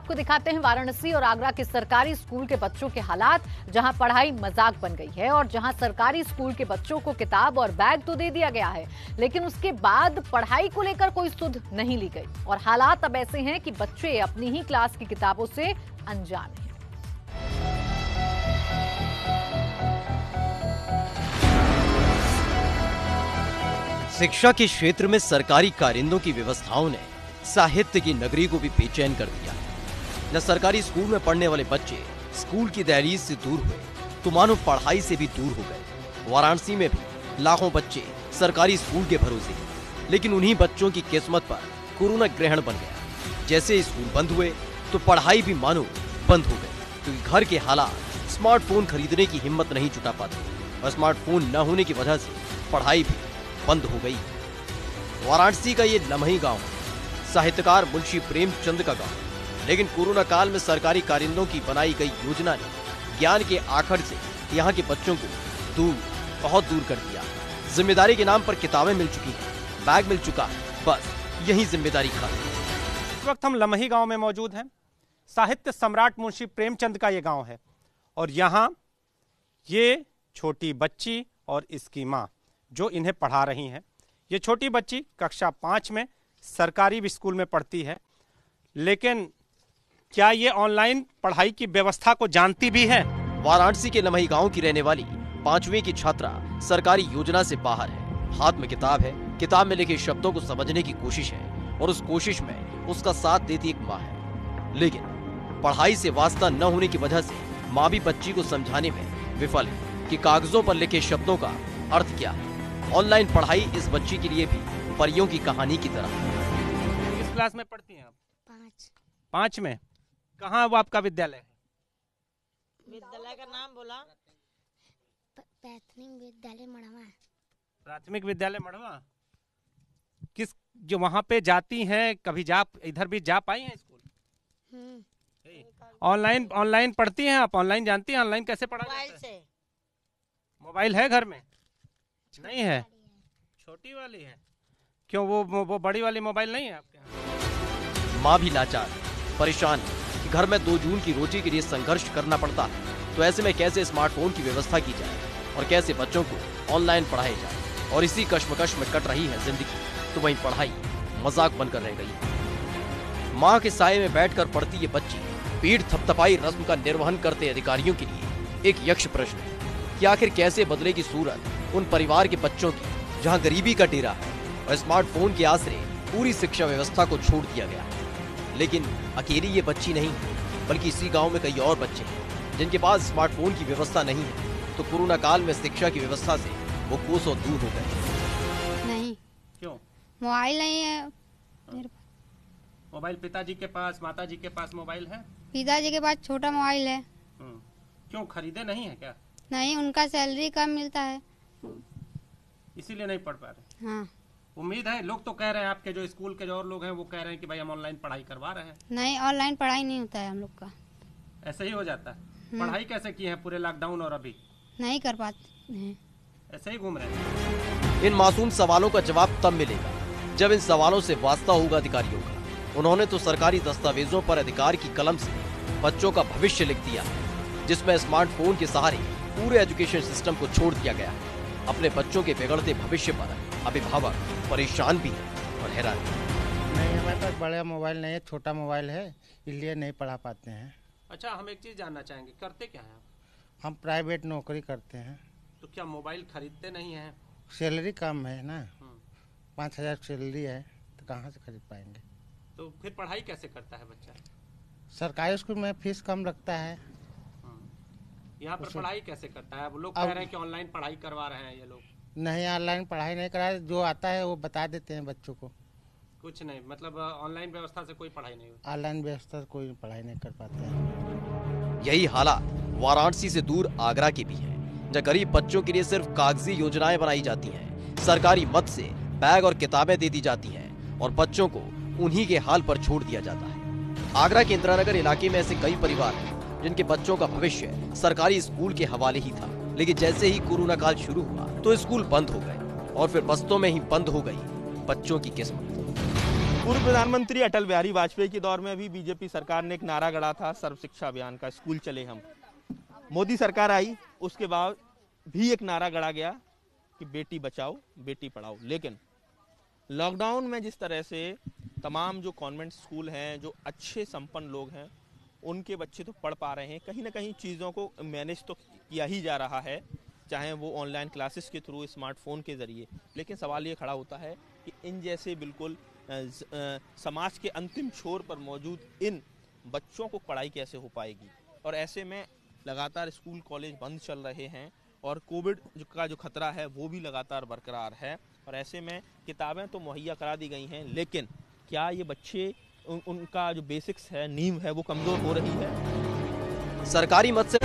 आपको दिखाते हैं वाराणसी और आगरा के सरकारी स्कूल के बच्चों के हालात, जहां पढ़ाई मजाक बन गई है और जहां सरकारी स्कूल के बच्चों को किताब और बैग तो दे दिया गया है, लेकिन उसके बाद पढ़ाई को लेकर कोई सुध नहीं ली गई और हालात अब ऐसे हैं कि बच्चे अपनी ही क्लास की किताबों से अनजान हैं। शिक्षा के क्षेत्र में सरकारी कारिंदों की व्यवस्थाओं ने साहित्य की नगरी को भी बेचैन कर दिया है। न सरकारी स्कूल में पढ़ने वाले बच्चे स्कूल की दहलीज से दूर हुए तो मानो पढ़ाई से भी दूर हो गए। वाराणसी में भी लाखों बच्चे सरकारी स्कूल के भरोसे हैं, लेकिन उन्हीं बच्चों की किस्मत पर कोरोना ग्रहण बन गया। जैसे स्कूल बंद हुए तो पढ़ाई भी मानो बंद हो गई, क्योंकि घर के हालात स्मार्टफोन खरीदने की हिम्मत नहीं जुटा पाते और स्मार्टफोन न होने की वजह से पढ़ाई भी बंद हो गई। वाराणसी का ये लम्ही गांव साहित्यकार मुंशी प्रेमचंद का गांव, लेकिन कोरोना काल में सरकारी कारिंदों की बनाई गई योजना ने ज्ञान के आखड़ से यहाँ के बच्चों को दूर, बहुत दूर कर दिया। जिम्मेदारी के नाम पर किताबें मिल चुकी हैं, बैग मिल चुका है, बस यही जिम्मेदारी खत्म। इस वक्त हम लम्ही गांव में मौजूद हैं। साहित्य सम्राट मुंशी प्रेमचंद का ये गांव है और यहाँ ये छोटी बच्ची और इसकी माँ जो इन्हें पढ़ा रही हैं। ये छोटी बच्ची कक्षा 5 में सरकारी स्कूल में पढ़ती है, लेकिन क्या ये ऑनलाइन पढ़ाई की व्यवस्था को जानती भी है? वाराणसी के लम्ही गांव की रहने वाली 5वीं की छात्रा सरकारी योजना से बाहर है। हाथ में किताब है, किताब में लिखे शब्दों को समझने की कोशिश है और उस कोशिश में उसका साथ देती एक माँ है, लेकिन पढ़ाई से वास्ता न होने की वजह से माँ भी बच्ची को समझाने में विफल है कि कागजों पर लिखे शब्दों का अर्थ क्या है। ऑनलाइन पढ़ाई इस बच्ची के लिए भी परियों की कहानी की तरह है। किस क्लास में पढ़ती हैं आप? 5 में। कहाँ वो आपका विद्यालय है? विद्यालय का नाम बोला? प्राथमिक विद्यालय मढ़वा। प्राथमिक विद्यालय मढ़वा। किस जो वहाँ पे जाती हैं, कभी इधर भी जा पाई हैं स्कूल? ऑनलाइन पढ़ती हैं आप? ऑनलाइन जानती हैं ऑनलाइन कैसे पढ़ा जाता है? मोबाइल है घर में? नहीं है, छोटी वाली है। क्यों वो बड़ी वाली मोबाइल नहीं है आपके यहाँ? माँ भी लाचार, परेशान कि घर में 2 जून की रोटी के लिए संघर्ष करना पड़ता है, तो ऐसे में कैसे स्मार्टफोन की व्यवस्था की जाए और कैसे बच्चों को ऑनलाइन पढ़ाया जाए। और इसी कश्मकश में कट रही है जिंदगी, तो वहीं पढ़ाई मजाक बनकर रह गई। माँ के साये में बैठकर पढ़ती ये बच्ची पीठ थपथपाई रस्म का निर्वहन करते अधिकारियों के लिए एक यक्ष प्रश्न है कि आखिर कैसे बदलेगी सूरत उन परिवार के बच्चों की जहां गरीबी का डेरा है और स्मार्टफोन के आसरे पूरी शिक्षा व्यवस्था को छोड़ दिया गया है। लेकिन अकेली ये बच्ची नहीं है, बल्कि इसी गांव में कई और बच्चे हैं जिनके पास स्मार्टफोन की व्यवस्था नहीं है, तो कोरोना काल में शिक्षा की व्यवस्था से वो कोसों दूर हो गए। नहीं। क्यों? मोबाइल नहीं है मेरे पास। मोबाइल पिताजी के पास, माताजी के पास मोबाइल है? पिताजी के पास छोटा मोबाइल है। क्यों, खरीदे नहीं है क्या? नहीं, उनका सैलरी कम मिलता है, इसीलिए नहीं पढ़ पा रहे। हाँ। उम्मीद है, लोग तो कह रहे हैं आपके जो स्कूल के जो और लोग हैं वो कह रहे हैं कि भाई हम ऑनलाइन पढ़ाई करवा रहे हैं। नहीं, ऑनलाइन पढ़ाई नहीं होता है हम लोग का। ऐसे ही हो जाता है? पढ़ाई कैसे की है पूरे लॉकडाउन और अभी? नहीं कर पाते हैं, ऐसे ही घूम रहे हैं। इन मासूम सवालों का जवाब तब मिलेगा जब इन सवालों से वास्ता होगा अधिकारियों का। उन्होंने तो सरकारी दस्तावेजों पर अधिकार की कलम से बच्चों का भविष्य लिख दिया है, जिसमें स्मार्टफोन के सहारे पूरे एजुकेशन सिस्टम को छोड़ दिया गया है। अपने बच्चों के बिगड़ते भविष्य पर अभिभावक परेशान भी है और हैरान भी। नहीं, हमारे पास बड़ा मोबाइल नहीं है, छोटा मोबाइल है, इसलिए नहीं पढ़ा पाते हैं। अच्छा, हम एक चीज जानना चाहेंगे, करते क्या है आप? हम प्राइवेट नौकरी करते हैं। तो क्या मोबाइल खरीदते नहीं हैं? सैलरी कम है ना, 5,000 सैलरी है, तो कहाँ से खरीद पाएंगे? तो फिर पढ़ाई कैसे करता है बच्चा? सरकारी स्कूल में फीस कम लगता है। यहाँ पर पढ़ाई कैसे करता है? अब लोग कह रहे हैं कि ऑनलाइन पढ़ाई करवा रहे हैं ये लोग। नहीं, ऑनलाइन पढ़ाई नहीं करा, जो आता है वो बता देते हैं बच्चों को। कुछ नहीं, मतलब ऑनलाइन व्यवस्था से कोई पढ़ाई नहीं होती? ऑनलाइन व्यवस्था से कोई पढ़ाई नहीं कर पाते हैं। यही हालात वाराणसी से दूर आगरा के भी हैं, जहाँ गरीब बच्चों के लिए सिर्फ कागजी योजनाएं बनाई जाती हैं, सरकारी मद से बैग और किताबें दे दी जाती हैं और बच्चों को उन्हीं के हाल पर छोड़ दिया जाता है। आगरा के इंदिरानगर इलाके में ऐसे कई परिवार हैं जिनके बच्चों का भविष्य सरकारी स्कूल के हवाले ही था, लेकिन जैसे ही कोरोना काल शुरू हुआ तो स्कूल बंद हो गए और फिर बस्तों में ही बंद हो गई बच्चों की किस्मत। पूर्व प्रधानमंत्री अटल बिहारी वाजपेयी के दौर में भी बीजेपी सरकार ने एक नारा गढ़ा था सर्व शिक्षा अभियान का, स्कूल चले हम। मोदी सरकार आई, उसके बाद भी एक नारा गढ़ा गया कि बेटी बचाओ बेटी पढ़ाओ। लेकिन लॉकडाउन में जिस तरह से तमाम जो कॉन्वेंट स्कूल हैं, जो अच्छे संपन्न लोग हैं, उनके बच्चे तो पढ़ पा रहे हैं, कहीं ना कहीं चीज़ों को मैनेज तो किया ही जा रहा है, चाहे वो ऑनलाइन क्लासेस के थ्रू, स्मार्टफोन के ज़रिए। लेकिन सवाल ये खड़ा होता है कि इन जैसे बिल्कुल समाज के अंतिम छोर पर मौजूद इन बच्चों को पढ़ाई कैसे हो पाएगी। और ऐसे में लगातार स्कूल कॉलेज बंद चल रहे हैं और कोविड का जो खतरा है वो भी लगातार बरकरार है। और ऐसे में किताबें तो मुहैया करा दी गई हैं, लेकिन क्या ये बच्चे उनका जो बेसिक्स है, नींव है, वो कमज़ोर हो रही है। सरकारी मत से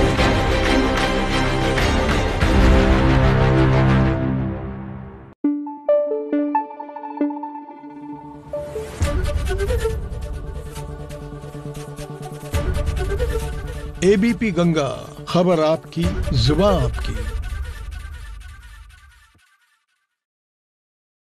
एबीपी गंगा, खबर आपकी, जुबान आपकी।